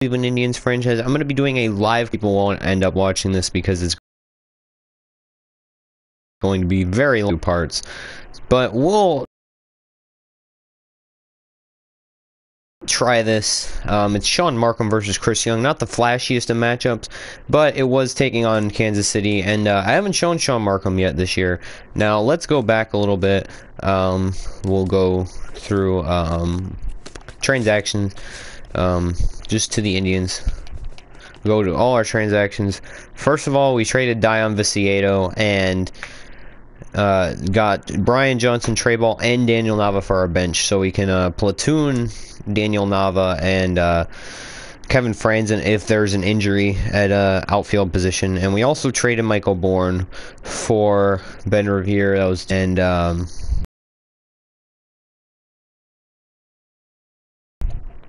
Cleveland Indians franchise. I'm going to be doing a live. People won't end up watching this because it's going to be very long parts, but we'll try this. It's Sean Markham versus Chris Young. Not the flashiest of matchups, but it was taking on Kansas City, and I haven't shown Sean Markham yet this year. Now let's go back a little bit. We'll go through transactions, just to the Indians. Go to all our transactions. First of all, we traded Dion Viciedo and got Brian Johnson, Trey Ball, and Daniel Nava for our bench, so we can platoon Daniel Nava and Kevin Franzen if there's an injury at outfield position. And we also traded Michael Bourne for Ben Revere. That was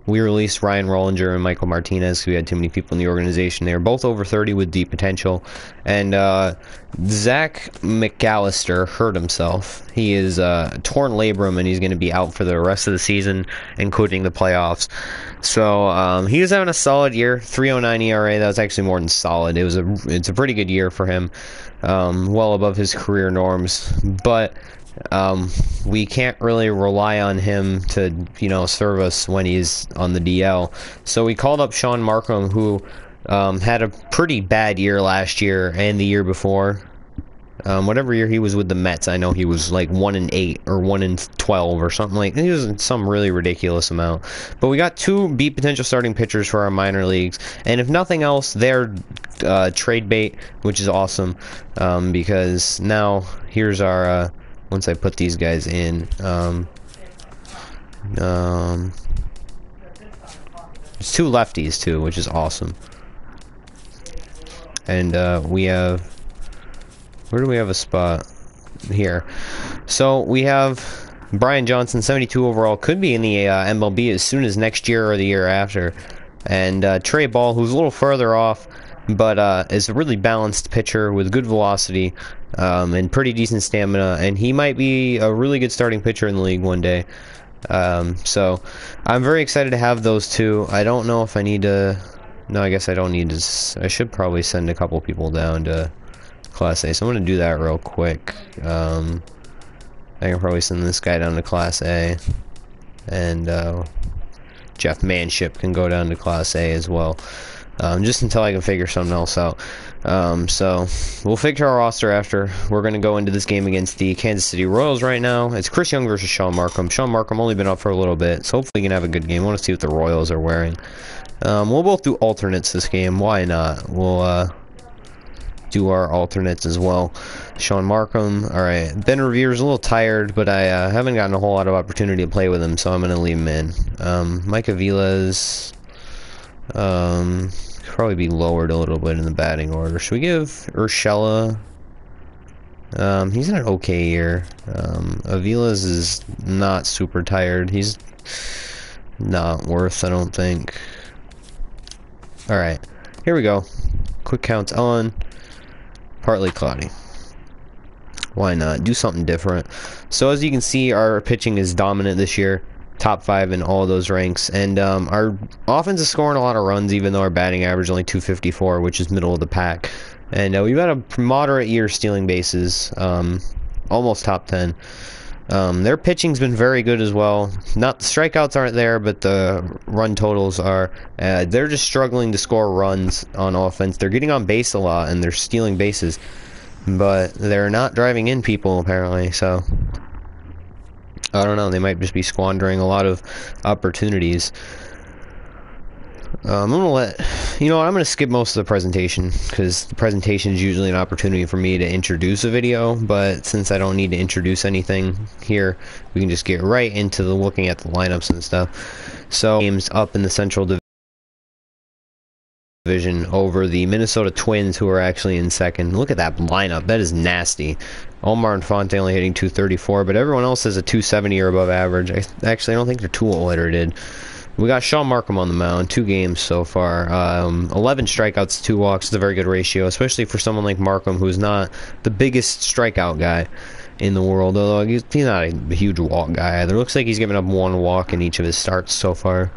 we released Ryan Rollinger and Michael Martinez because we had too many people in the organization. They were both over 30 with deep potential. And Zach McAllister hurt himself. He is torn labrum, and he's going to be out for the rest of the season, including the playoffs. So he was having a solid year, 3.09 ERA. That was actually more than solid. It's a pretty good year for him, well above his career norms. But we can't really rely on him to, serve us when he's on the DL. So we called up Sean Markham, who had a pretty bad year last year and the year before. Whatever year he was with the Mets, I know he was like 1-8 or 1-12 or something like that. He was in some really ridiculous amount. But we got 2 beat potential starting pitchers for our minor leagues, and if nothing else, they're trade bait, which is awesome, because now here's our once I put these guys in, it's 2 lefties too, which is awesome. And we have, where do we have a spot? Here. So we have Brian Johnson, 72 overall, could be in the MLB as soon as next year or the year after. And Trey Ball, who's a little further off, but is a really balanced pitcher with good velocity and pretty decent stamina, and he might be a really good starting pitcher in the league one day. So I'm very excited to have those 2. I don't know if I need to. No, I guess I don't need to. I should probably send a couple people down to Class A, so I'm going to do that real quick. I can probably send this guy down to Class A, and Jeff Manship can go down to Class A as well. Just until I can figure something else out. So we'll figure our roster after. We're going to go into this game against the Kansas City Royals right now. It's Chris Young versus Sean Markham. Sean Markham only been up for a little bit, so hopefully we can have a good game. I want to see what the Royals are wearing. We'll both do alternates this game. Why not? We'll do our alternates as well. Sean Markham. Alright, Ben Revere's a little tired, but I haven't gotten a whole lot of opportunity to play with him, so I'm going to leave him in. Mike Avila's probably be lowered a little bit in the batting order. Should we give Urshela? He's in an okay year. Avila's is not super tired. He's not worth, I don't think. Alright, here we go. Quick counts on. Partly cloudy. Why not? Do something different. So as you can see, our pitching is dominant this year. Top 5 in all of those ranks, and our offense is scoring a lot of runs, even though our batting average is only 254, which is middle of the pack. And we've had a moderate year stealing bases, almost top 10. Their pitching's been very good as well. Not the strikeouts aren't there, but the run totals are. They're just struggling to score runs on offense. They're getting on base a lot, and they're stealing bases, but they're not driving in people apparently. So I don't know, they might just be squandering a lot of opportunities. I'm gonna skip most of the presentation, because the presentation is usually an opportunity for me to introduce a video, but since I don't need to introduce anything here, we can just get right into the looking at the lineups and stuff. So, games up in the Central Division over the Minnesota Twins, who are actually in second. Look at that lineup, that is nasty. Omar Infante only hitting 234, but everyone else has a 270 or above average. Actually, I don't think they're too hitter. We got Sean Markham on the mound, 2 games so far. 11 strikeouts, 2 walks. It's a very good ratio, especially for someone like Markham, who's not the biggest strikeout guy in the world, although he's not a huge walk guy either. Looks like he's given up 1 walk in each of his starts so far.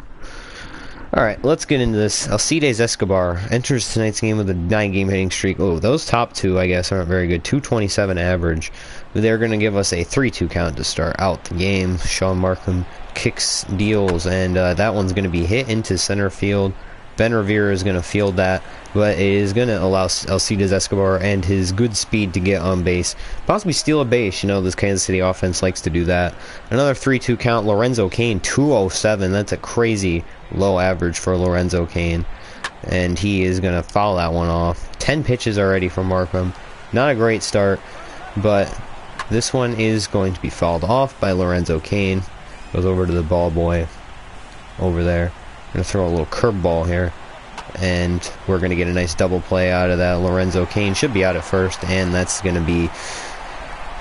Alright, let's get into this. Alcides Escobar enters tonight's game with a 9-game hitting streak. Oh, those top two, I guess, aren't very good. 227 average. They're going to give us a 3-2 count to start out the game. Sean Markham kicks, deals, and that one's going to be hit into center field. Ben Revere is going to field that, but it is going to allow Alcides Escobar and his good speed to get on base. Possibly steal a base. You know, this Kansas City offense likes to do that. Another 3-2 count. Lorenzo Cain, 207. That's a crazy low average for Lorenzo Cain. And he is going to foul that one off. 10 pitches already from Markham. Not a great start, but this one is going to be fouled off by Lorenzo Cain. Goes over to the ball boy over there. Going to throw a little curveball here, and we're going to get a nice double play out of that. Lorenzo Cain should be out at first, and that's going to be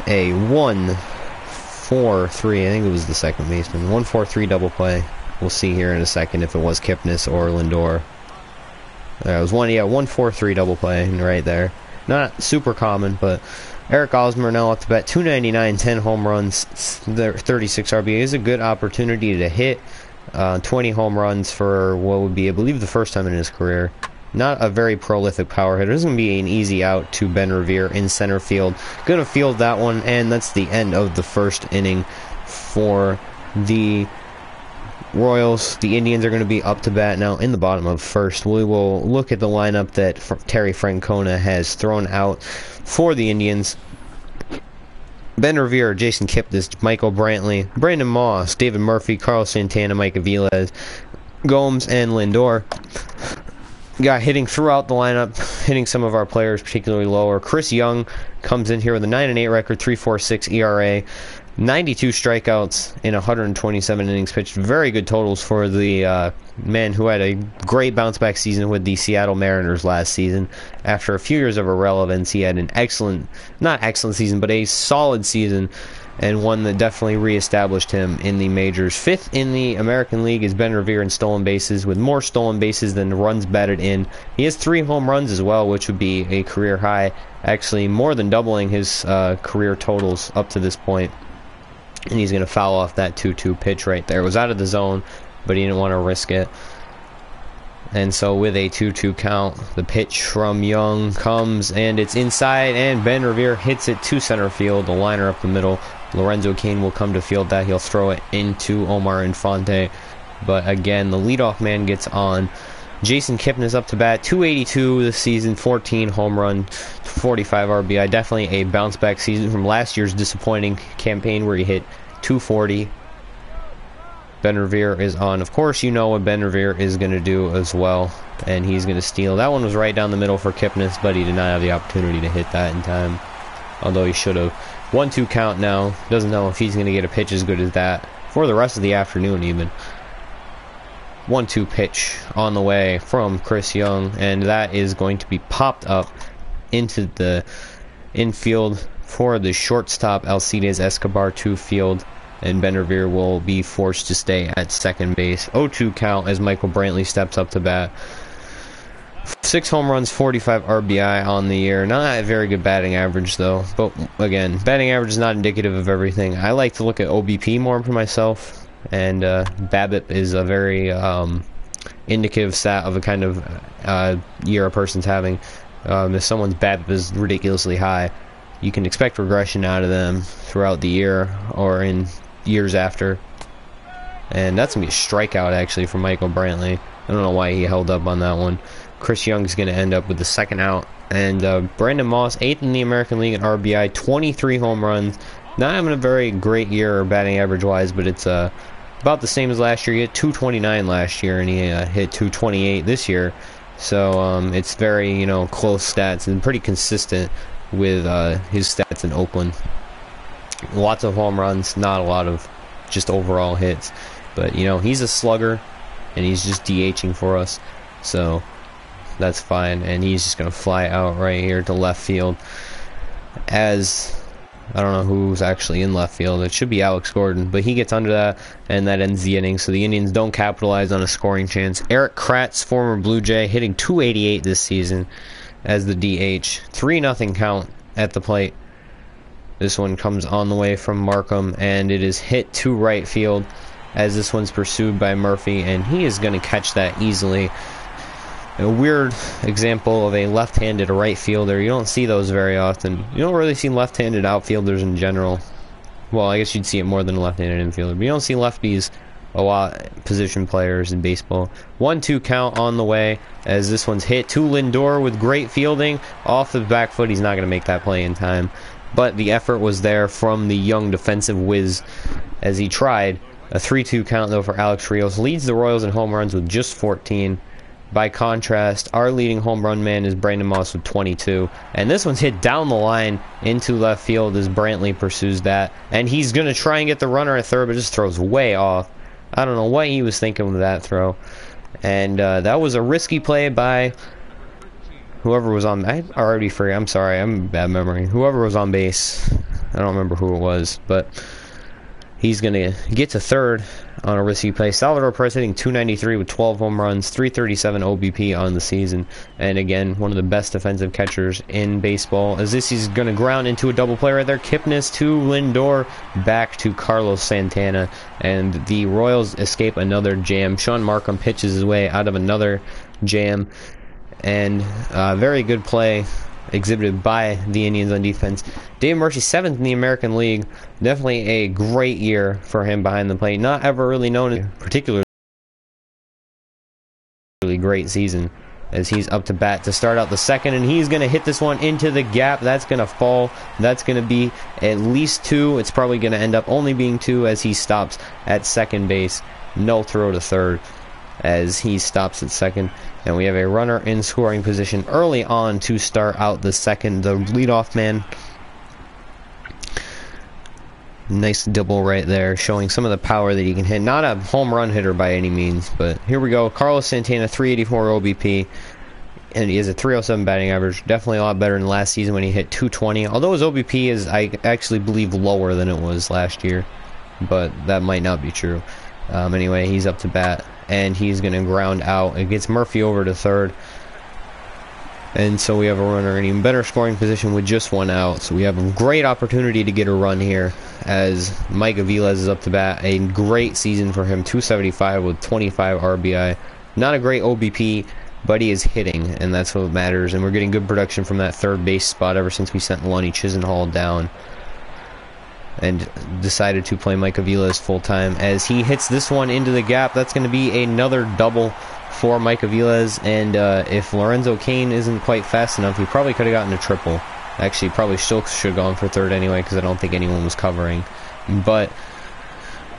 a 1-4-3. I think it was the second baseman. 1-4-3 double play. We'll see here in a second if it was Kipnis or Lindor. It was 1-4-3 double play right there. Not super common, but Eric Osmer now up to bat. 299, 10 home runs, 36 RBI. Is a good opportunity to hit. 20 home runs for what would be, I believe, the first time in his career. Not a very prolific power hitter. This is going to be an easy out to Ben Revere in center field. Going to field that one, and that's the end of the first inning for the Royals. The Indians are going to be up to bat now in the bottom of first. We will look at the lineup that Terry Francona has thrown out for the Indians. Ben Revere, Jason Kipnis, Michael Brantley, Brandon Moss, David Murphy, Carlos Santana, Mike Aviles, Gomes, and Lindor. Got hitting throughout the lineup, hitting some of our players particularly lower. Chris Young comes in here with a 9-8 record, 3.46 ERA, 92 strikeouts in 127 innings pitched. Very good totals for the man who had a great bounce-back season with the Seattle Mariners last season. After a few years of irrelevance, he had an not excellent season, but a solid season, and one that definitely reestablished him in the majors. 5th in the American League is Ben Revere in stolen bases, with more stolen bases than runs batted in. He has 3 home runs as well, which would be a career high, actually more than doubling his career totals up to this point. And he's going to foul off that 2-2 pitch right there. It was out of the zone, but he didn't want to risk it. And so with a 2-2 count, the pitch from Young comes, and it's inside, and Ben Revere hits it to center field, the liner up the middle. Lorenzo Cain will come to field that. He'll throw it into Omar Infante. But again, the leadoff man gets on. Jason Kipnis up to bat, 282 this season, 14 home run, 45 RBI. Definitely a bounce-back season from last year's disappointing campaign where he hit 240. Ben Revere is on. Of course, you know what Ben Revere is going to do as well, and he's going to steal. That one was right down the middle for Kipnis, but he did not have the opportunity to hit that in time, although he should have. 1-2 count now. Doesn't know if he's going to get a pitch as good as that for the rest of the afternoon even. 1-2 pitch on the way from Chris Young, and that is going to be popped up into the infield for the shortstop Alcides Escobar to field, and Ben Revere will be forced to stay at second base. 0-2 count as Michael Brantley steps up to bat. 6 home runs, 45 RBI on the year. Not a very good batting average, though. But again, batting average is not indicative of everything. I like to look at OBP more for myself. And BABIP is a very indicative stat of a kind of year a person's having. If someone's BABIP is ridiculously high, you can expect regression out of them throughout the year or in years after. And that's going to be a strikeout, actually, from Michael Brantley. I don't know why he held up on that one. Chris Young's going to end up with the second out. And Brandon Moss, 8th in the American League in RBI, 23 home runs. Not having a very great year batting average-wise, but it's about the same as last year. He hit 229 last year, and he hit 228 this year. So it's very, close stats and pretty consistent with his stats in Oakland. Lots of home runs, not a lot of just overall hits. But, he's a slugger, and he's just DHing for us. So that's fine, and he's just going to fly out right here to left field as... I don't know who's actually in left field. It should be Alex Gordon, but he gets under that, and that ends the inning. So the Indians don't capitalize on a scoring chance. Eric Kratz, former Blue Jay, hitting 288 this season as the DH. 3-0 count at the plate. This one comes on the way from Markham, and it is hit to right field. as this one's pursued by Murphy, and he is going to catch that easily. A weird example of a left-handed right fielder. You don't see those very often. You don't really see left-handed outfielders in general. Well, I guess you'd see it more than a left-handed infielder, but you don't see lefties a lot, position players in baseball. 1-2 count on the way as this one's hit to Lindor with great fielding. Off the back foot, he's not going to make that play in time. But the effort was there from the young defensive whiz as he tried. A 3-2 count, though, for Alex Rios. Leads the Royals in home runs with just 14. By contrast, our leading home run man is Brandon Moss with 22. And this one's hit down the line into left field as Brantley pursues that. And he's going to try and get the runner at third, but just throws way off. I don't know what he was thinking with that throw. And that was a risky play by whoever was on... I already forget. I'm sorry. I'm bad memory. Whoever was on base. I don't remember who it was. But he's going to get to third on a risky play. Salvador Perez hitting .293 with 12 home runs, .337 OBP on the season. And again, one of the best defensive catchers in baseball. As this is going to ground into a double play right there. Kipnis to Lindor, back to Carlos Santana. And the Royals escape another jam. Sean Markham pitches his way out of another jam. And very good play exhibited by the Indians on defense. Dave Murphy, 7th in the American League. Definitely a great year for him behind the plate. Not ever really known as a particularly great season, as he's up to bat to start out the second, and he's going to hit this one into the gap. That's going to fall. That's going to be at least 2. It's probably going to end up only being 2 as he stops at second base. No throw to third as he stops at second. And we have a runner in scoring position early on to start out the second. The leadoff man. Nice double right there, showing some of the power that he can hit. Not a home run hitter by any means, but here we go. Carlos Santana, 384 OBP. And he has a 307 batting average. Definitely a lot better than last season when he hit 220. Although his OBP is, I actually believe, lower than it was last year. But that might not be true. Anyway, he's up to bat. And he's going to ground out. It gets Murphy over to third. And so we have a runner in even better scoring position with just 1 out. So we have a great opportunity to get a run here as Mike Aviles is up to bat. A great season for him. 275 with 25 RBI. Not a great OBP, but he is hitting, and that's what matters. And we're getting good production from that third base spot ever since we sent Lonnie Chisenhall down and decided to play Mike Aviles full-time. As he hits this one into the gap, that's going to be another double for Mike Aviles, and if Lorenzo Cain isn't quite fast enough, he probably could have gotten a triple. Actually, probably still should have gone for third anyway, because I don't think anyone was covering. But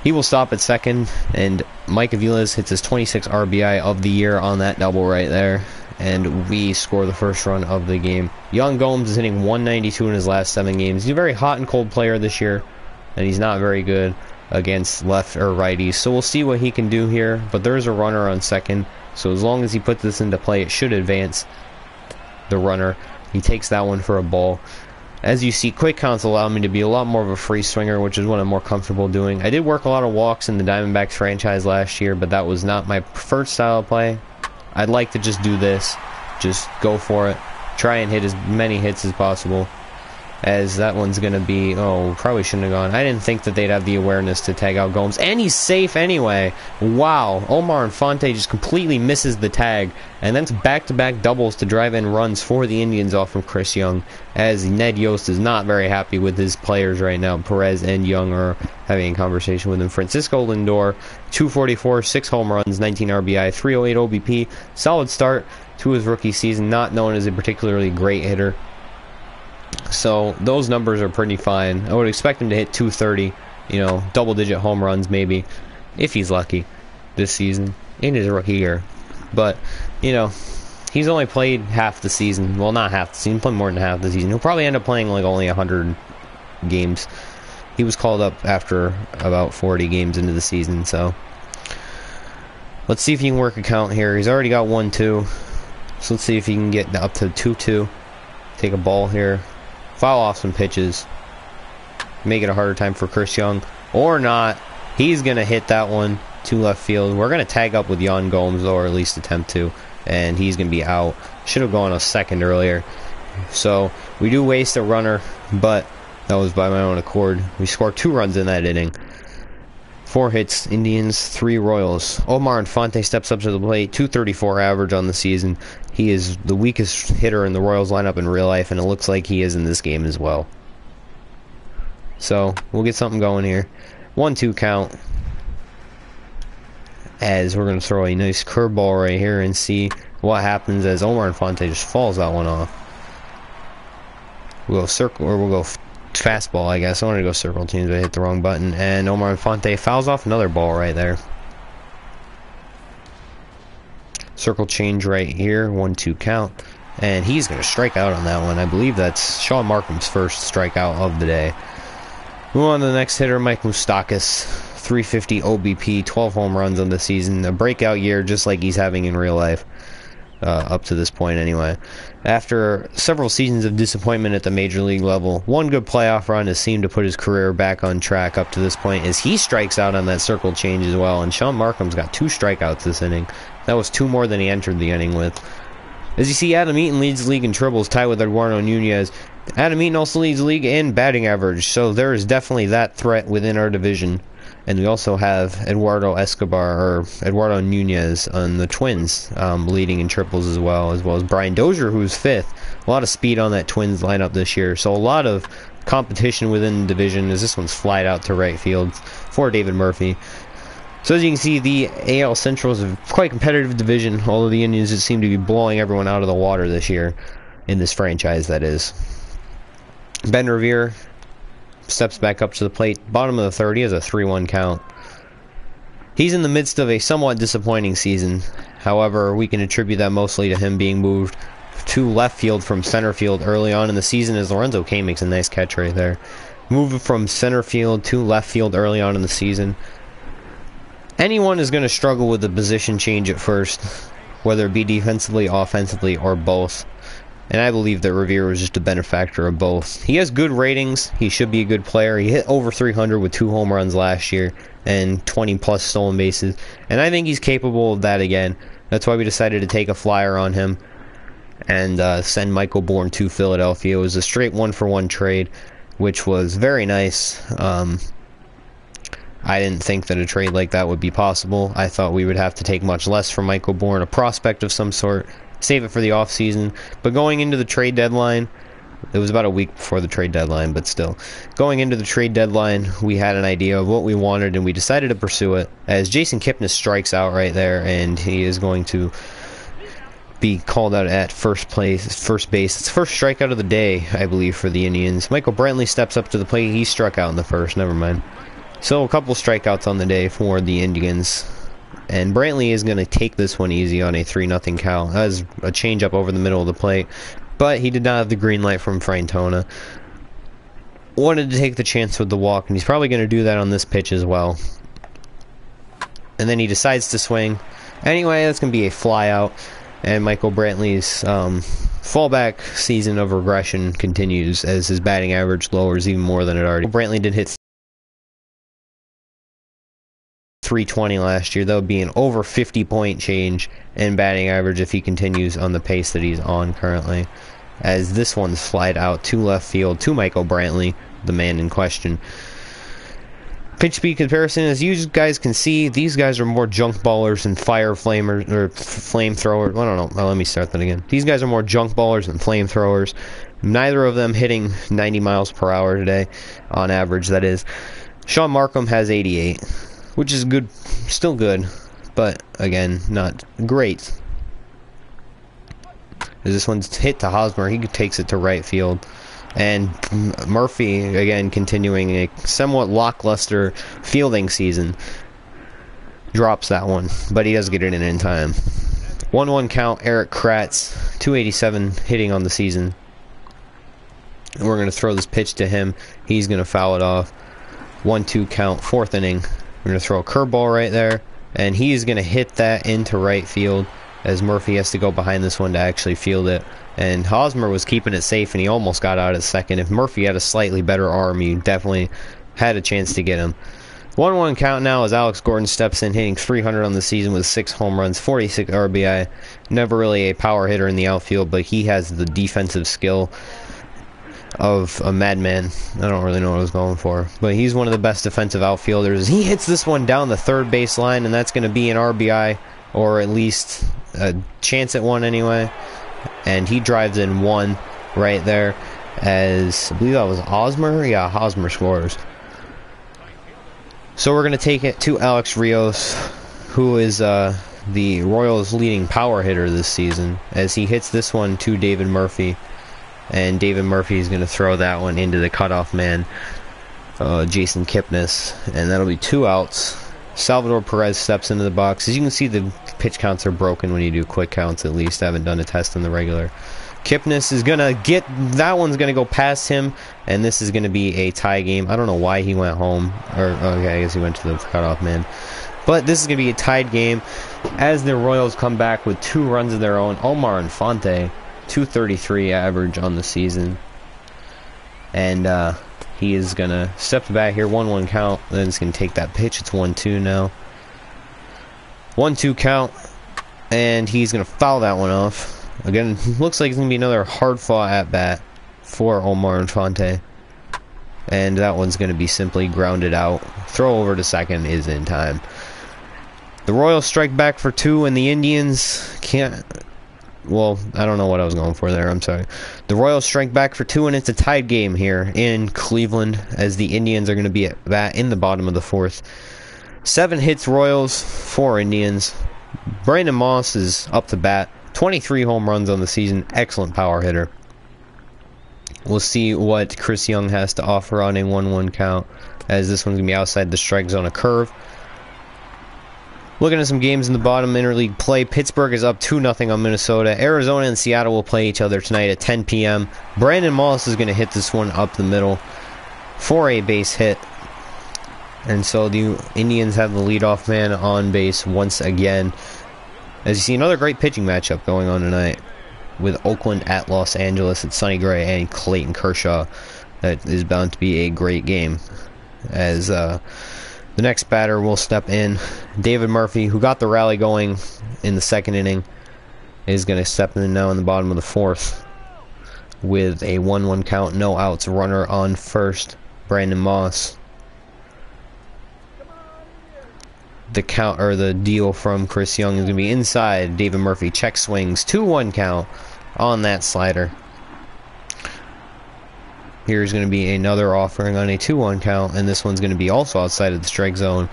he will stop at second, and Mike Aviles hits his 26 RBI of the year on that double right there, and we score the first run of the game. Young Gomes is hitting 192 in his last 7 games. He's a very hot and cold player this year, and he's not very good against left or righties. So we'll see what he can do here, but there's a runner on second. So as long as he puts this into play, it should advance the runner. He takes that one for a ball. As you see, quick counts allow me to be a lot more of a free swinger, which is what I'm more comfortable doing. I did work a lot of walks in the Diamondbacks franchise last year, but that was not my preferred style of play. I'd like to just do this. Just go for it. Try and hit as many hits as possible. As that one's going to be... Oh, probably shouldn't have gone. I didn't think that they'd have the awareness to tag out Gomes. And he's safe anyway. Wow. Omar Infante just completely misses the tag. And that's back-to-back doubles to drive in runs for the Indians off from Chris Young. As Ned Yost is not very happy with his players right now. Perez and Young are having a conversation with him. Francisco Lindor, 244, 6 home runs, 19 RBI, 308 OBP. Solid start to his rookie season. Not known as a particularly great hitter. So those numbers are pretty fine. I would expect him to hit 230, you know, double-digit home runs maybe, if he's lucky this season in his rookie year. But, you know, he's only played half the season. Well, not half the season, played more than half the season. He'll probably end up playing like only 100 games. He was called up after about 40 games into the season, so let's see if he can work a count here. He's already got 1-2, so let's see if he can get up to 2-2. Take a ball here. Foul off some pitches. Make it a harder time for Chris Young. Or not. He's going to hit that one to left field. We're going to tag up with Yan Gomes, or at least attempt to. And he's going to be out. Should have gone a second earlier. So, we do waste a runner, but that was by my own accord. We scored 2 runs in that inning. 4 hits, Indians, 3 Royals. Omar Infante steps up to the plate, 234 average on the season. He is the weakest hitter in the Royals lineup in real life, and it looks like he is in this game as well. So, we'll get something going here. 1-2 count. As we're going to throw a nice curveball right here and see what happens as Omar Infante just falls that one off. We'll go circle, or we'll go fastball, I guess. I wanted to go circle teams, but I hit the wrong button. And Omar Infante fouls off another ball right there. Circle change right here, 1-2 count. And he's going to strike out on that one. I believe that's Sean Markham's first strikeout of the day. Move on to the next hitter, Mike Moustakas. 350 OBP, 12 home runs on the season. A breakout year just like he's having in real life. Up to this point anyway. After several seasons of disappointment at the major league level, one good playoff run has seemed to put his career back on track up to this point as he strikes out on that circle change as well. And Sean Markham's got 2 strikeouts this inning. That was 2 more than he entered the inning with. As you see, Adam Eaton leads the league in triples, tied with Eduardo Nunez. Adam Eaton also leads the league in batting average, so there is definitely that threat within our division. And we also have Eduardo Nunez on the Twins, leading in triples as well as Brian Dozier, who's 5th. A lot of speed on that Twins lineup this year, so a lot of competition within the division as this one's flied out to right field for David Murphy. So as you can see, the AL Central is a quite competitive division, although the Indians just seem to be blowing everyone out of the water this year, in this franchise, that is. Ben Revere steps back up to the plate. Bottom of the 3rd, he has a 3-1 count. He's in the midst of a somewhat disappointing season. However, we can attribute that mostly to him being moved to left field from center field early on in the season, as Lorenzo Cain makes a nice catch right there. Moving from center field to left field early on in the season. Anyone is going to struggle with the position change at first, whether it be defensively, offensively, or both. And I believe that Revere was just a benefactor of both. He has good ratings. He should be a good player. He hit over 300 with 2 home runs last year and 20-plus stolen bases. And I think he's capable of that again. That's why we decided to take a flyer on him and send Michael Bourne to Philadelphia. It was a straight 1-for-1 trade, which was very nice. I didn't think that a trade like that would be possible. I thought we would have to take much less from Michael Bourne, a prospect of some sort, save it for the offseason. But going into the trade deadline, it was about a week before the trade deadline, but still. Going into the trade deadline, we had an idea of what we wanted, and we decided to pursue it. As Jason Kipnis strikes out right there, and he is going to be called out at first base. It's the first strikeout of the day, I believe, for the Indians. Michael Brantley steps up to the plate. He struck out in the first. Never mind. So a couple strikeouts on the day for the Indians. And Brantley is going to take this one easy on a 3-0 count. That was a changeup over the middle of the plate. But he did not have the green light from Frantona. Wanted to take the chance with the walk, and he's probably going to do that on this pitch as well. And then he decides to swing. Anyway, that's going to be a fly out. And Michael Brantley's fallback season of regression continues as his batting average lowers even more than it already. Brantley did hit 320 last year. That would be an over 50-point change in batting average if he continues on the pace that he's on currently. As this one's flied out to left field to Michael Brantley, the man in question. Pitch speed comparison, as you guys can see, these guys are more junk ballers than flamethrower. I don't know. Well, let me start that again. These guys are more junk ballers than flamethrowers. Neither of them hitting 90 miles per hour today, on average, that is. Sean Markham has 88. Which is good, still good, but again, not great. As this one's hit to Hosmer, he takes it to right field. And Murphy, again, continuing a somewhat lackluster fielding season, drops that one, but he does get it in time. 1-1 count, Eric Kratz, 287 hitting on the season. And we're going to throw this pitch to him. He's going to foul it off. 1-2 count, 4th inning. We're going to throw a curveball right there, and he's going to hit that into right field as Murphy has to go behind this one to actually field it. And Hosmer was keeping it safe, and he almost got out at second. If Murphy had a slightly better arm, he definitely had a chance to get him. 1-1 count now as Alex Gordon steps in, hitting 300 on the season with 6 home runs, 46 RBI. Never really a power hitter in the outfield, but he has the defensive skill. of a madman. I don't really know what I was going for, but he's one of the best defensive outfielders. He hits this one down the third base line, and that's going to be an RBI, or at least a chance at one anyway. And he drives in one right there, as I believe that was Hosmer. Yeah, Hosmer scores. So we're going to take it to Alex Rios, who is the Royals' leading power hitter this season, as he hits this one to David Murphy. And David Murphy is going to throw that one into the cutoff man, Jason Kipnis. And that'll be 2 outs. Salvador Perez steps into the box. As you can see, the pitch counts are broken when you do quick counts, at least. I haven't done a test in the regular. Kipnis is going to get... That one's going to go past him, and this is going to be a tie game. I don't know why he went home. Or, okay, I guess he went to the cutoff man. But this is going to be a tied game as the Royals come back with 2 runs of their own. Omar Infante, 233 average on the season. And he is going to step back here, 1-1 count. Then he's going to take that pitch. It's 1-2 now. 1-2 count. And he's going to foul that one off. Again, looks like it's going to be another hard-fought at-bat for Omar Infante. And that one's going to be simply grounded out. Throw over to second is in time. The Royals strike back for 2, and the Indians can't... Well, I don't know what I was going for there. I'm sorry. The Royals strike back for 2, and it's a tied game here in Cleveland, as the Indians are going to be at bat in the bottom of the 4th. 7 hits Royals, 4 Indians. Brandon Moss is up to bat. 23 home runs on the season. Excellent power hitter. We'll see what Chris Young has to offer on a 1-1 count, as this one's going to be outside the strike zone, a curve. Looking at some games in the bottom interleague play, Pittsburgh is up 2-0 on Minnesota. Arizona and Seattle will play each other tonight at 10 p.m. Brandon Moss is going to hit this one up the middle for a base hit. And so the Indians have the leadoff man on base once again. As you see, another great pitching matchup going on tonight with Oakland at Los Angeles. It's Sonny Gray and Clayton Kershaw. That is bound to be a great game, as the next batter will step in. David Murphy, who got the rally going in the 2nd inning, is going to step in now in the bottom of the 4th with a 1-1 count, no outs, runner on first. Brandon Moss. The count, or the deal from Chris Young, is going to be inside. David Murphy check swings, 2-1 count on that slider. Here's going to be another offering on a 2-1 count, and this one's going to be also outside of the strike zone.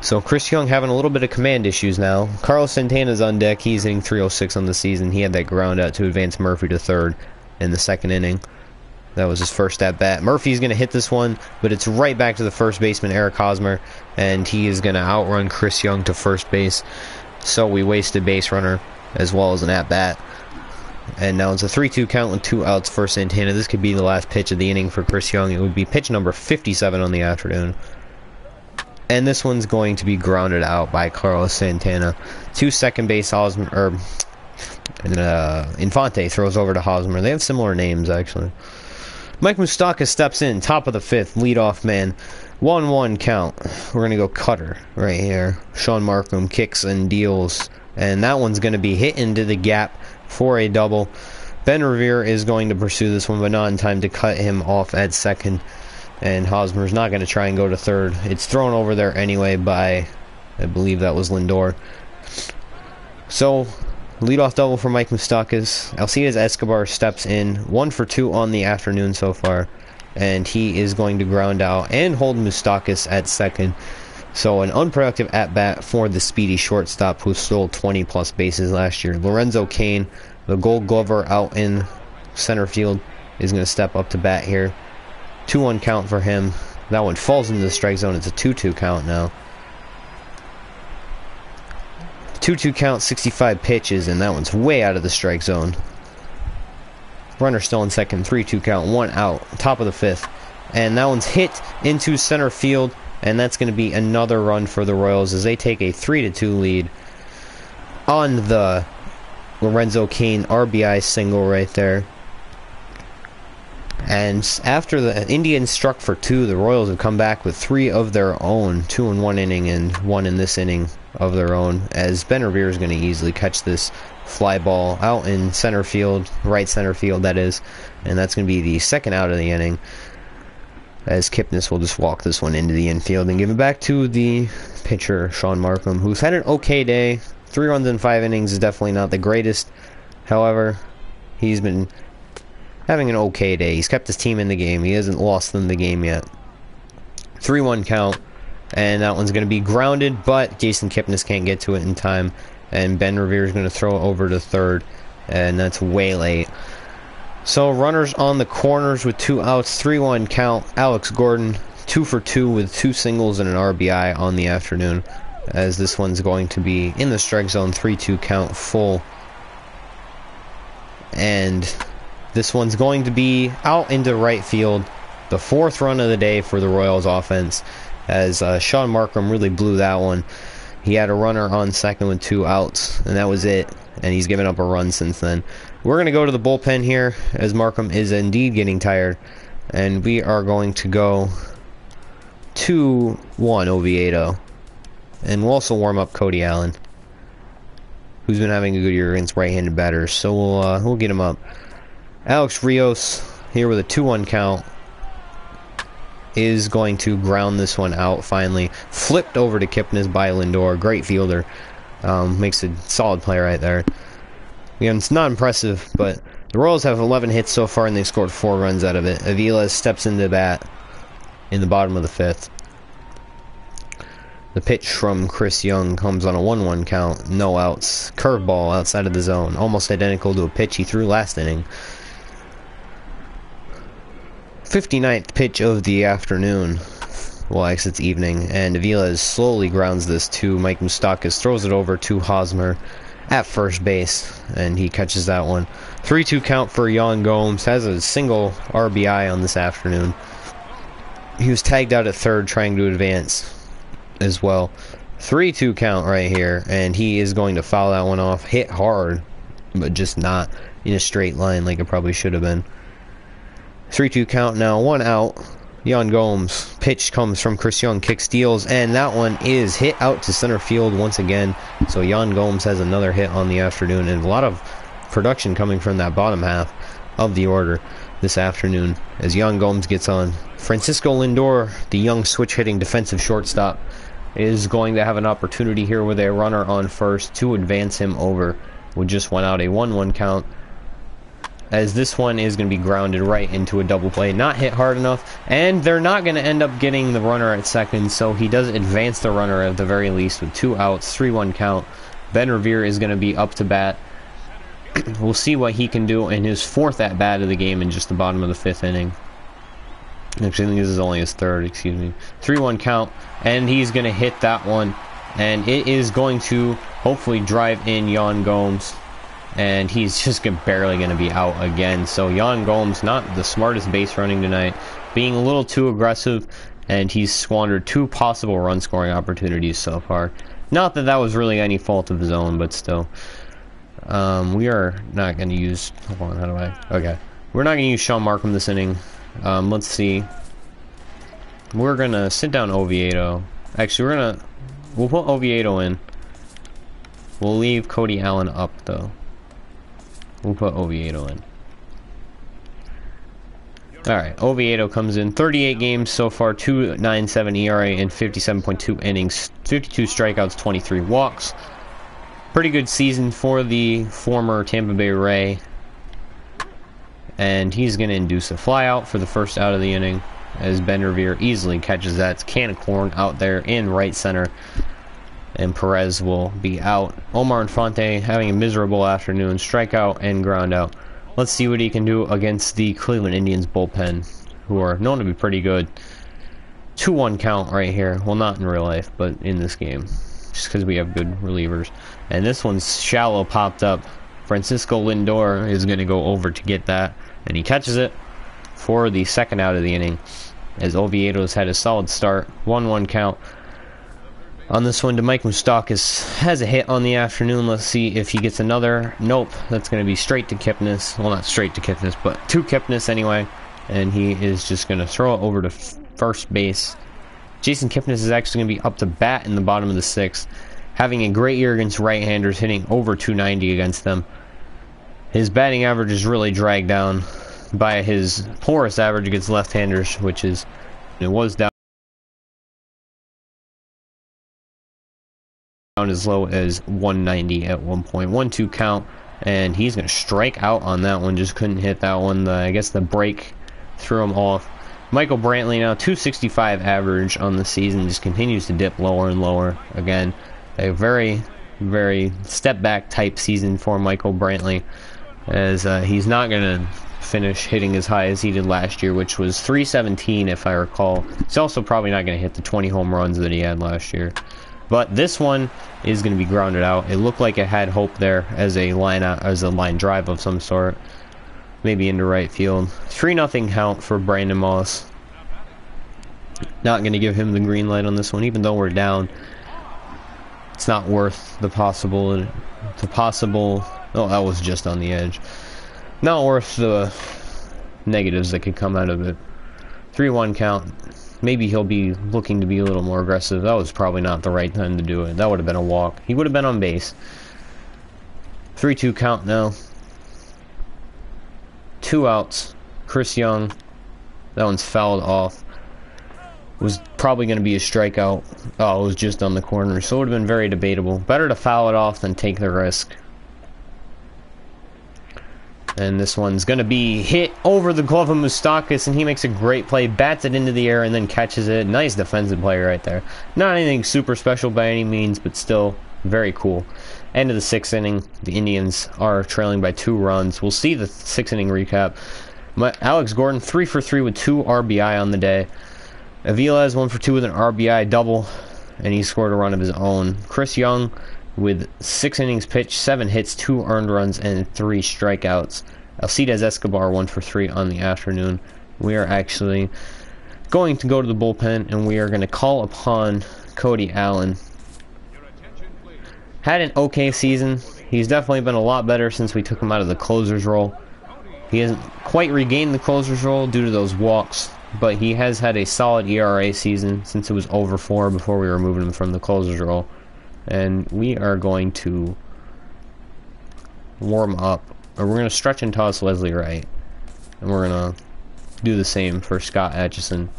So Chris Young having a little bit of command issues now. Carlos Santana's on deck. He's hitting 306 on the season. He had that ground out to advance Murphy to third in the 2nd inning. That was his first at bat. Murphy's going to hit this one, but it's right back to the first baseman, Eric Hosmer, and he is going to outrun Chris Young to first base. So we wasted base runner as well as an at bat. And now it's a 3-2 count with 2 outs for Santana. This could be the last pitch of the inning for Chris Young. It would be pitch number 57 on the afternoon. And this one's going to be grounded out by Carlos Santana. To second base, Infante throws over to Hosmer. They have similar names, actually. Mike Moustakas steps in, top of the 5th, leadoff man. 1-1 count. We're going to go cutter right here. Sean Markham kicks and deals. And that one's going to be hit into the gap for a double. Ben Revere is going to pursue this one, but not in time to cut him off at second. And Hosmer's not going to try and go to third. It's thrown over there anyway by, I believe that was Lindor. So, leadoff double for Mike Moustakas. Alcides Escobar steps in, 1 for 2 on the afternoon so far. And he is going to ground out and hold Moustakas at second. So an unproductive at-bat for the speedy shortstop who stole 20-plus bases last year. Lorenzo Cain, the Gold Glover out in center field, is going to step up to bat here. 2-1 count for him. That one falls into the strike zone. It's a 2-2 count now. 2-2 count, 65 pitches, and that one's way out of the strike zone. Runner still in second, 3-2 count, 1 out, top of the 5th. And that one's hit into center field. And that's going to be another run for the Royals as they take a 3-2 lead on the Lorenzo Cain RBI single right there. And after the Indians struck for 2, the Royals have come back with 3 of their own, 2 in 1 inning and 1 in this inning of their own, as Ben Revere is going to easily catch this fly ball out in center field, right center field that is, and that's going to be the second out of the inning, as Kipnis will just walk this one into the infield and give it back to the pitcher, Sean Markham, who's had an okay day. 3 runs in 5 innings is definitely not the greatest. However, he's been having an okay day. He's kept his team in the game. He hasn't lost them the game yet. 3-1 count, and that one's going to be grounded, but Jason Kipnis can't get to it in time, and Ben Revere is going to throw it over to third, and that's way late. So runners on the corners with 2 outs, 3-1 count. Alex Gordon 2 for 2 with 2 singles and an RBI on the afternoon, as this one's going to be in the strike zone, 3-2 count, full. And this one's going to be out into right field, the 4th run of the day for the Royals offense, as Sean Markham really blew that one. He had a runner on second with 2 outs, and that was it, and he's given up a run since then. We're going to go to the bullpen here, as Markham is indeed getting tired, and we are going to go 2-1 Oviedo. And we'll also warm up Cody Allen, who's been having a good year against right-handed batters, so we'll get him up. Alex Rios here with a 2-1 count is going to ground this one out finally. Flipped over to Kipnis by Lindor. Great fielder. Makes a solid play right there. Again, it's not impressive, but the Royals have 11 hits so far and they've scored 4 runs out of it. Aviles steps into bat in the bottom of the 5th. The pitch from Chris Young comes on a 1-1 count. No outs. Curveball outside of the zone. Almost identical to a pitch he threw last inning. 59th pitch of the afternoon. Well, I guess it's evening. And Aviles slowly grounds this to Mike Moustakas. Throws it over to Hosmer at first base, and he catches that one. 3-2 count for Yan Gomes. Has a single RBI on this afternoon. He was tagged out at third trying to advance as well. 3-2 count right here, and he is going to foul that one off. Hit hard, but just not in a straight line like it probably should have been. 3-2 count now, 1 out. Yan Gomes. Pitch comes from Chris Young, kick steals, and that one is hit out to center field once again. So Yan Gomes has another hit on the afternoon, and a lot of production coming from that bottom half of the order this afternoon as Yan Gomes gets on. Francisco Lindor, the young switch-hitting defensive shortstop, is going to have an opportunity here with a runner on first to advance him over. We just went out a 1-1 count, as this one is going to be grounded right into a double play. Not hit hard enough, and they're not going to end up getting the runner at second, so he does advance the runner at the very least with 2 outs, 3-1 count. Ben Revere is going to be up to bat. We'll see what he can do in his 4th at-bat of the game in just the bottom of the 5th inning. Actually, I think this is only his 3rd, excuse me. 3-1 count, and he's going to hit that one, and it is going to hopefully drive in Yan Gomes. And he's just barely going to be out again. So Yan Gomes, not the smartest base running tonight, being a little too aggressive, and he's squandered 2 possible run scoring opportunities so far. Not that that was really any fault of his own, but still. We are not going to use... Hold on, how do I... Okay. We're not going to use Sean Markham this inning. Let's see. We're going to sit down Oviedo. Actually, we'll put Oviedo in. We'll leave Cody Allen up, though. We'll put Oviedo in. Alright, Oviedo comes in. 38 games so far, 2.97 ERA and 57.2 innings. 52 strikeouts, 23 walks. Pretty good season for the former Tampa Bay Ray. And he's going to induce a flyout for the first out of the inning, as Ben Revere easily catches that can of corn out there in right center. And Perez will be out. Omar Infante having a miserable afternoon. Strikeout and ground out. Let's see what he can do against the Cleveland Indians bullpen, who are known to be pretty good. 2-1 count right here. Well, not in real life, but in this game. Just because we have good relievers. And this one's shallow popped up. Francisco Lindor is going to go over to get that. And he catches it for the second out of the inning, as Oviedo's had a solid start. 1-1 count. On this one, to Mike Moustakas has a hit on the afternoon. Let's see if he gets another. Nope, that's going to be straight to Kipnis. Well, not straight to Kipnis, but to Kipnis anyway. And he is just going to throw it over to first base. Jason Kipnis is actually going to be up to bat in the bottom of the 6th, having a great year against right-handers, hitting over 290 against them. His batting average is really dragged down by his poorest average against left-handers, which is, it was down as low as 190 at one point. 1-2 count, and he's going to strike out on that one. Just couldn't hit that one. I guess the break threw him off. Michael Brantley now 265 average on the season, just continues to dip lower and lower. Again, a very, very step back type season for Michael Brantley, as he's not going to finish hitting as high as he did last year, which was 317 if I recall. He's also probably not going to hit the 20 home runs that he had last year. But this one is going to be grounded out. It looked like it had hope there as a line drive of some sort. Maybe into right field. 3-0 count for Brandon Moss. Not going to give him the green light on this one, even though we're down. It's not worth the possible. Oh, that was just on the edge. Not worth the negatives that could come out of it. 3-1 count. Maybe he'll be looking to be a little more aggressive. That was probably not the right time to do it. That would have been a walk. He would have been on base. 3-2 count now. 2 outs. Chris Young. That one's fouled off. Was probably going to be a strikeout. Oh, it was just on the corner, so it would have been very debatable. Better to foul it off than take the risk. And this one's going to be hit over the glove of Moustakas, and he makes a great play, bats it into the air, and then catches it. Nice defensive play right there. Not anything super special by any means, but still very cool. End of the 6th inning. The Indians are trailing by 2 runs. We'll see the 6th inning recap. Alex Gordon, 3 for 3 with 2 RBI on the day. Avila is 1 for 2 with an RBI double, and he scored a run of his own. Chris Young with 6 innings pitched, 7 hits, 2 earned runs, and 3 strikeouts. Alcides Escobar 1 for 3 on the afternoon. We are actually going to go to the bullpen, and we are going to call upon Cody Allen. Had an okay season. He's definitely been a lot better since we took him out of the closer's role. He hasn't quite regained the closer's role due to those walks, but he has had a solid ERA season since it was over 4 before we were moving him from the closer's role. And we are going to warm up, or we're going to stretch and toss Leslie Wright, and we're going to do the same for Scott Atchison.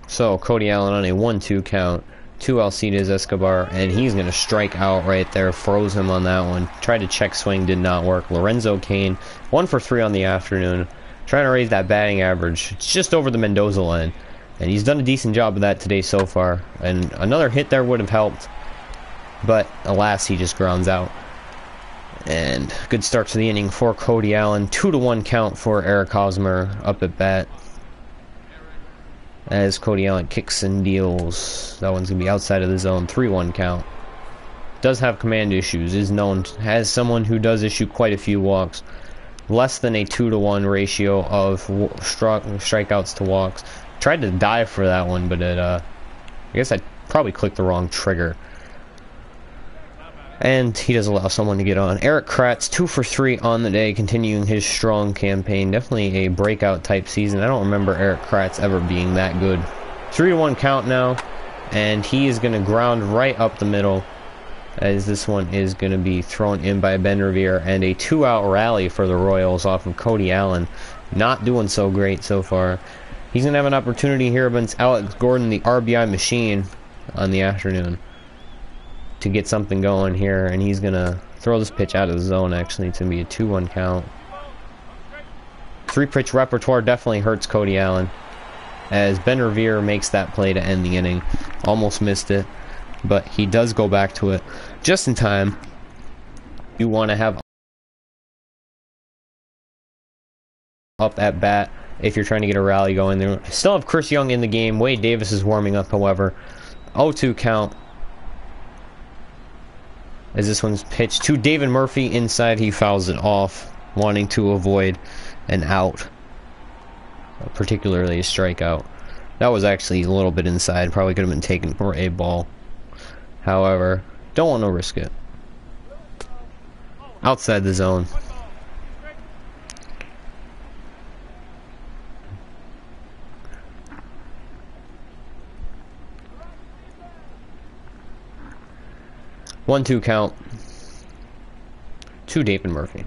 So Cody Allen on a 1-2 count to Alcides Escobar, and he's going to strike out right there. Froze him on that one. Tried to check swing, did not work. Lorenzo Cain 1 for 3 on the afternoon, trying to raise that batting average. It's just over the Mendoza line, and he's done a decent job of that today so far. And another hit there would have helped, but alas, he just grounds out. And good start to the inning for Cody Allen. 2-1 count for Eric Hosmer up at bat, as Cody Allen kicks and deals. That one's going to be outside of the zone. 3-1 count. Does have command issues. Is known as someone who does issue quite a few walks. Less than a 2-to-1 ratio of strikeouts to walks. Tried to dive for that one, but it, I guess I probably clicked the wrong trigger. And he does allow someone to get on. Eric Kratz, 2 for 3 on the day, continuing his strong campaign. Definitely a breakout type season. I don't remember Eric Kratz ever being that good. 3-1 count now, and he is going to ground right up the middle, as this one is going to be thrown in by Ben Revere, and a 2-out rally for the Royals off of Cody Allen. Not doing so great so far. He's going to have an opportunity here against Alex Gordon, the RBI machine, on the afternoon, to get something going here, and he's going to throw this pitch out of the zone. Actually, it's going to be a 2-1 count. 3-pitch repertoire definitely hurts Cody Allen, as Ben Revere makes that play to end the inning. Almost missed it, but he does go back to it just in time. You want to have up at bat if you're trying to get a rally going there. Still have Chris Young in the game. Wade Davis is warming up, however. 0-2 count, as this one's pitched to David Murphy inside. He fouls it off, wanting to avoid an out, particularly a strikeout. That was actually a little bit inside, probably could have been taken for a ball. However, don't want to risk it. Outside the zone. One-two count to David Murphy.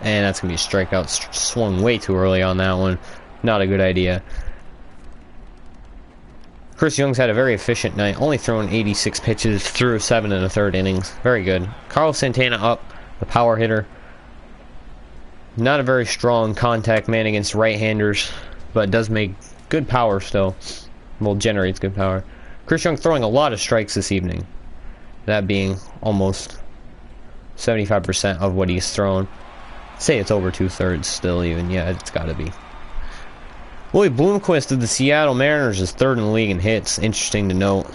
And that's going to be a strikeout. Swung way too early on that one. Not a good idea. Chris Young's had a very efficient night. Only thrown 86 pitches through 7 1/3 innings. Very good. Carlos Santana up, the power hitter. Not a very strong contact man against right-handers, but does make good power still. Well, generates good power. Chris Young throwing a lot of strikes this evening. That being almost 75% of what he's thrown. Say it's over 2/3 still even. Yeah, it's got to be. Willie Bloomquist of the Seattle Mariners is 3rd in the league in hits. Interesting to note.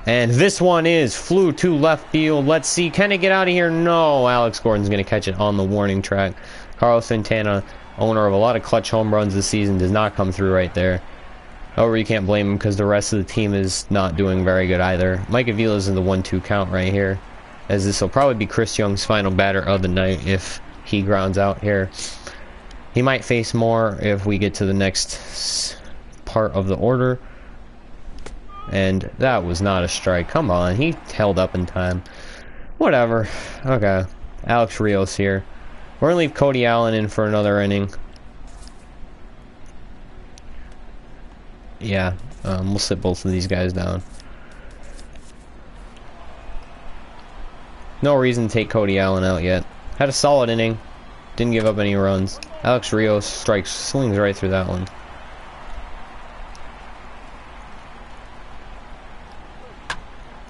And this one flew to left field. Let's see. Can it get out of here? No. Alex Gordon's going to catch it on the warning track. Carlos Santana, owner of a lot of clutch home runs this season, does not come through right there. However, you can't blame him because the rest of the team is not doing very good either. Mike Avila's in the 1-2 count right here, as this will probably be Chris Young's final batter of the night if he grounds out here. He might face more if we get to the next part of the order. And that was not a strike. Come on, he held up in time. Whatever. Okay. Alex Rios here. We're going to leave Cody Allen in for another inning. Yeah, we'll sit both of these guys down. No reason to take Cody Allen out yet. Had a solid inning. Didn't give up any runs. Alex Rios swings right through that one.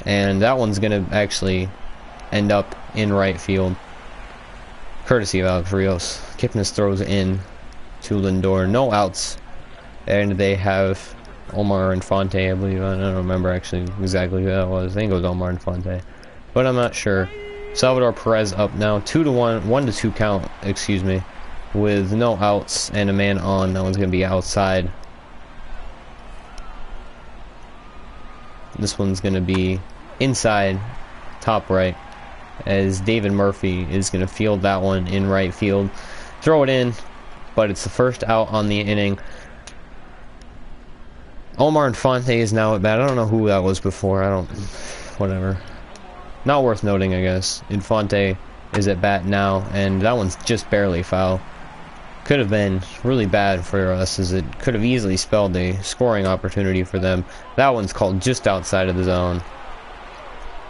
And that one's going to actually end up in right field. Courtesy of Alex Rios. Kipnis throws in to Lindor. No outs. And they have Omar Infante, I believe. I don't remember actually exactly who that was. I think it was Omar Infante. But I'm not sure. Salvador Perez up now, 2-1, 1-2 count, excuse me, with no outs and a man on. That one's going to be outside. This one's going to be inside, top right, as David Murphy is going to field that one in right field. Throw it in, but it's the first out on the inning. Omar Infante is now at bat. I don't know who that was before. Whatever. Not worth noting, I guess. Infante is at bat now, and that one's just barely foul. Could have been really bad for us, as it could have easily spelled a scoring opportunity for them. That one's called just outside of the zone.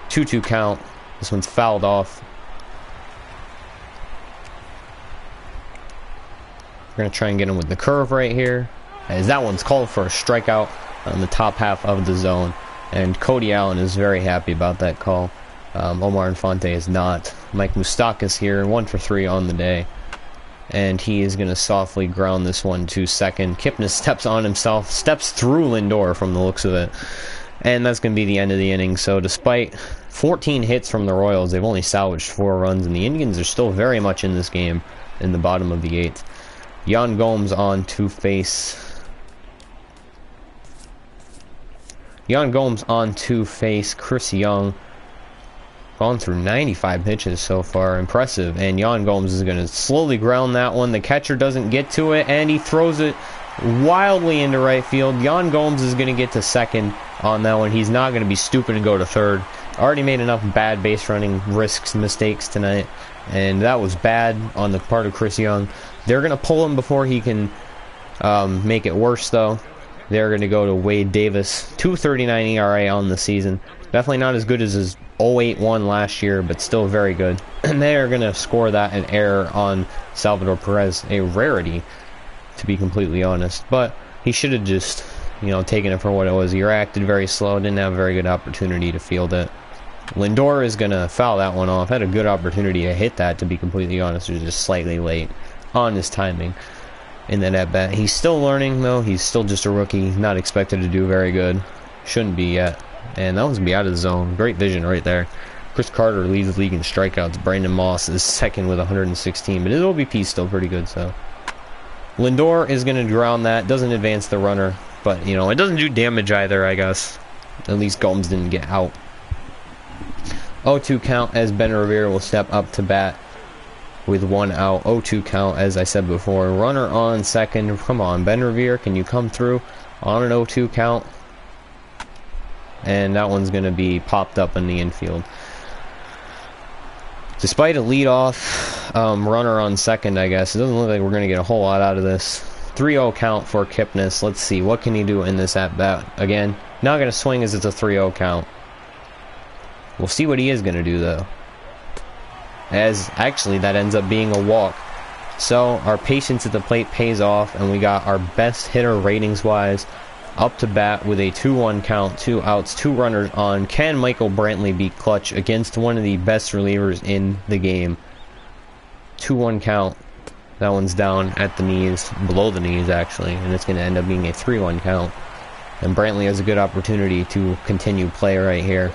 2-2 count. This one's fouled off. We're going to try and get him with the curve right here, as that one's called for a strikeout on the top half of the zone. And Cody Allen is very happy about that call. Omar Infante is not. Mike Moustakas here, 1 for 3 on the day. And he is going to softly ground this one to second. Kipnis steps on himself, steps through Lindor from the looks of it. And that's going to be the end of the inning. So despite 14 hits from the Royals, they've only salvaged 4 runs. And the Indians are still very much in this game in the bottom of the 8th. Yan Gomes on to face... Chris Young. Gone through 95 pitches so far. Impressive. And Yan Gomes is going to slowly ground that one. The catcher doesn't get to it, and he throws it wildly into right field. Yan Gomes is going to get to second on that one. He's not going to be stupid and go to third. Already made enough bad base running risks and mistakes tonight, and that was bad on the part of Chris Young. They're going to pull him before he can make it worse, though. They're going to go to Wade Davis. 2.39 ERA on the season. Definitely not as good as his 0.81 last year, but still very good. And they are going to score that an error on Salvador Perez, a rarity, to be completely honest. But he should have just, taken it for what it was. He reacted very slow, didn't have a very good opportunity to field it. Lindor is going to foul that one off. Had a good opportunity to hit that, to be completely honest. He was just slightly late on his timing in that at-bat. He's still learning, though. He's still just a rookie, not expected to do very good. Shouldn't be yet. And that one's going to be out of the zone. Great vision right there. Chris Carter leads the league in strikeouts. Brandon Moss is second with 116. But his OBP is still pretty good, so. Lindor is going to ground that. Doesn't advance the runner. But, it doesn't do damage either, I guess. At least Gomes didn't get out. 0-2 count as Ben Revere will step up to bat with 1 out. 0-2 count, as I said before. Runner on second. Come on, Ben Revere, can you come through on an 0-2 count? And that one's going to be popped up in the infield. Despite a leadoff runner on second, I guess, it doesn't look like we're going to get a whole lot out of this. 3-0 count for Kipnis. Let's see, what can he do in this at-bat? Again, not going to swing as it's a 3-0 count. We'll see what he is going to do, though. As, actually, that ends up being a walk. So, our patience at the plate pays off, and we got our best hitter ratings-wise up to bat with a 2-1 count, 2 outs, 2 runners on. Can Michael Brantley be clutch against one of the best relievers in the game? 2-1 count. That one's down at the knees, below the knees actually, and it's going to end up being a 3-1 count. And Brantley has a good opportunity to continue play right here.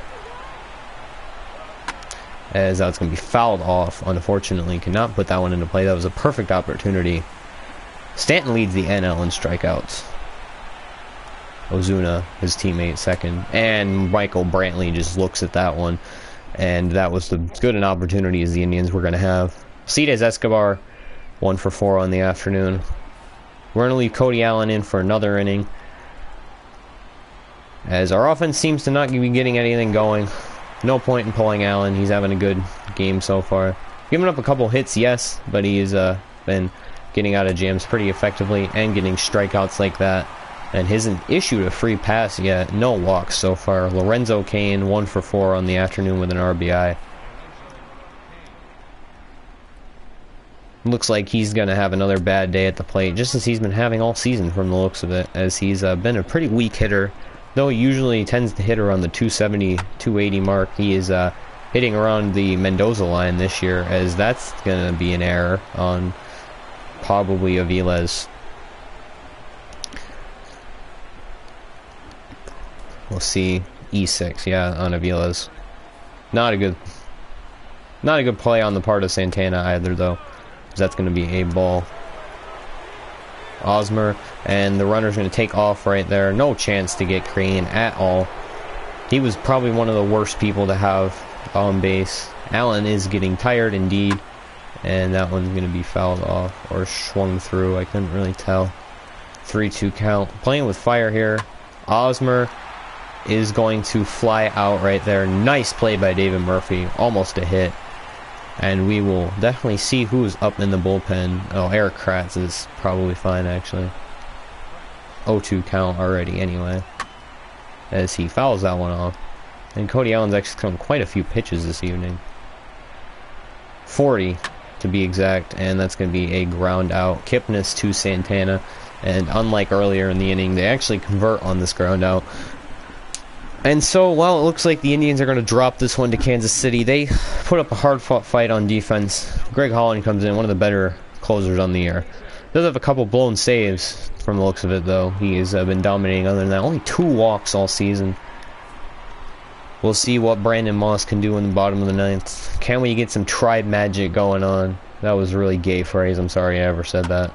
As that's going to be fouled off, unfortunately. Cannot put that one into play. That was a perfect opportunity. Stanton leads the NL in strikeouts. Ozuna, his teammate, second. And Michael Brantley just looks at that one. And that was as good an opportunity as the Indians were going to have. Cedez Escobar, 1 for 4 on the afternoon. We're going to leave Cody Allen in for another inning, as our offense seems to not be getting anything going. No point in pulling Allen. He's having a good game so far. Giving up a couple hits, yes, but he's been getting out of jams pretty effectively and getting strikeouts like that. And hasn't issued a free pass yet. No walks so far. Lorenzo Cain, 1 for 4 on the afternoon with an RBI. Looks like he's going to have another bad day at the plate, just as he's been having all season from the looks of it, as he's been a pretty weak hitter. Though he usually tends to hit around the 270, 280 mark, he is hitting around the Mendoza line this year, as that's going to be an error on probably Aviles. We'll see. E6, yeah, on Aviles. Not a good play on the part of Santana either, though. That's going to be a ball. Osmer, and the runner's going to take off right there. No chance to get Crane at all. He was probably one of the worst people to have on base. Allen is getting tired indeed, and that one's going to be fouled off or swung through. I couldn't really tell. 3-2 count. Playing with fire here. Osmer is going to fly out right there. Nice play by David Murphy. Almost a hit. And we will definitely see who's up in the bullpen. Oh, Eric Kratz is probably fine, actually. 0-2 count already, anyway. As he fouls that one off. And Cody Allen's actually thrown quite a few pitches this evening. 40, to be exact. And that's going to be a ground out. Kipnis to Santana. And unlike earlier in the inning, they actually convert on this ground out. And so, well, it looks like the Indians are going to drop this one to Kansas City. They put up a hard-fought fight on defense. Greg Holland comes in, one of the better closers on the year. Does have a couple blown saves from the looks of it, though. He has been dominating other than that. Only 2 walks all season. We'll see what Brandon Moss can do in the bottom of the 9th. Can we get some tribe magic going on? That was a really gay phrase. I'm sorry I ever said that.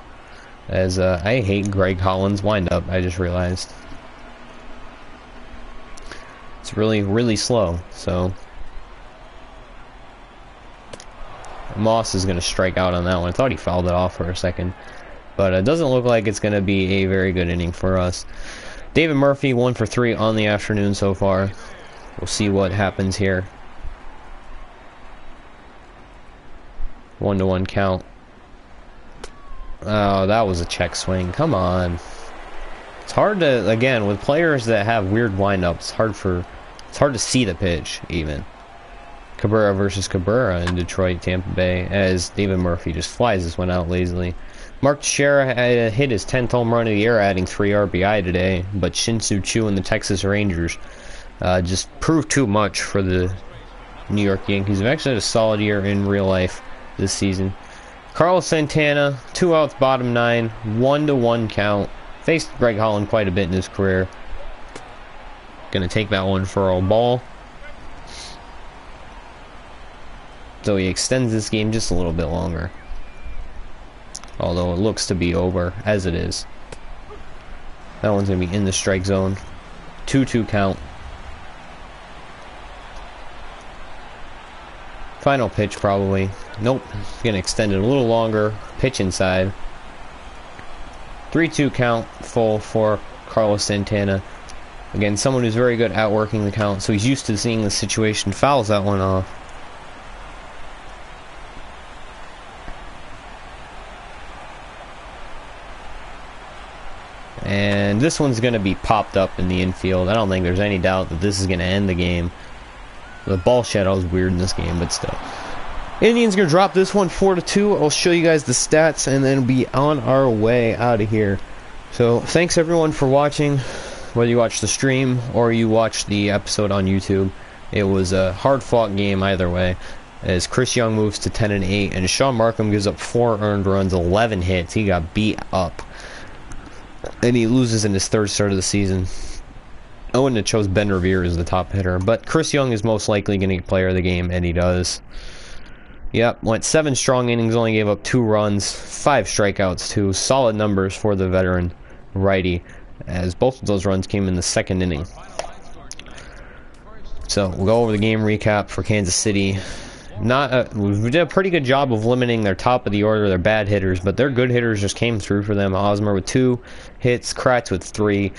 As I hate Greg Holland's windup, I just realized. It's really, really slow, so Moss is going to strike out on that one. I thought he fouled it off for a second, but it doesn't look like it's going to be a very good inning for us. David Murphy, 1 for 3 on the afternoon so far. We'll see what happens here. 1-1 count. Oh, that was a check swing. Come on. It's hard to, again, with players that have weird windups, it's hard to see the pitch, even. Cabrera versus Cabrera in Detroit, Tampa Bay, as David Murphy just flies this one out lazily. Mark Teixeira hit his 10th home run of the year, adding 3 RBI today, but Shin-Soo Choo and the Texas Rangers just proved too much for the New York Yankees. They've actually had a solid year in real life this season. Carlos Santana, 2 outs, bottom 9, 1-1 count. Faced Greg Holland quite a bit in his career. Gonna take that one for a ball. So he extends this game just a little bit longer. Although it looks to be over, as it is. That one's gonna be in the strike zone. 2-2 count. Final pitch probably. Nope. It's gonna extend it a little longer. Pitch inside. 3-2 count, full for Carlos Santana. Again, someone who's very good at working the count, so he's used to seeing the situation. Fouls that one off. And this one's going to be popped up in the infield. I don't think there's any doubt that this is going to end the game. The ball shadow is weird in this game, but still. Indians going to drop this one 4-2. I'll show you guys the stats and then be on our way out of here. So, thanks everyone for watching. Whether you watched the stream or you watched the episode on YouTube. It was a hard-fought game either way. As Chris Young moves to 10-8, and Sean Markham gives up 4 earned runs, 11 hits. He got beat up. And he loses in his 3rd start of the season. I wouldn't have chose Ben Revere as the top hitter, but Chris Young is most likely going to get player of the game, and he does. Yep, went 7 strong innings, only gave up 2 runs, 5 strikeouts too. Solid numbers for the veteran righty, as both of those runs came in the 2nd inning. So, we'll go over the game recap for Kansas City. We did a pretty good job of limiting their top of the order, their bad hitters, but their good hitters just came through for them. Hosmer with 2 hits, Kratz with 3,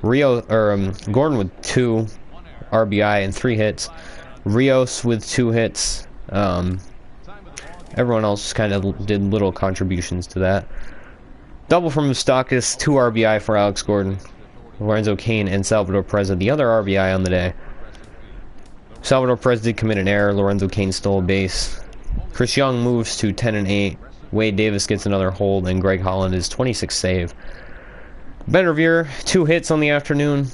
Gordon with 2 RBI and 3 hits, Rios with 2 hits. Everyone else kind of did little contributions to that. Double from Moustakas, 2 RBI for Alex Gordon, Lorenzo Cain, and Salvador Perez the other RBI on the day. Salvador Perez did commit an error. Lorenzo Cain stole a base. Chris Young moves to 10-8. Wade Davis gets another hold, and Greg Holland is 26th save. Ben Revere, 2 hits on the afternoon.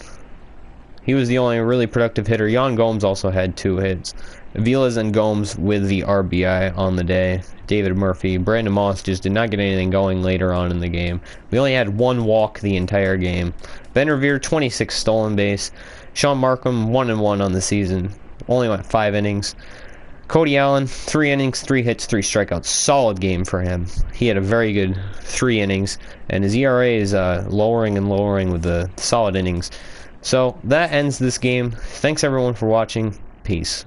He was the only really productive hitter. Jan Gomes also had 2 hits. Vilas and Gomes with the RBI on the day. David Murphy. Brandon Moss just did not get anything going later on in the game. We only had 1 walk the entire game. Ben Revere, 26 stolen base. Sean Markham, 1-1 on the season. Only went 5 innings. Cody Allen, 3 innings, 3 hits, 3 strikeouts. Solid game for him. He had a very good 3 innings, and his ERA is lowering and lowering with the solid innings. So that ends this game. Thanks everyone for watching. Peace.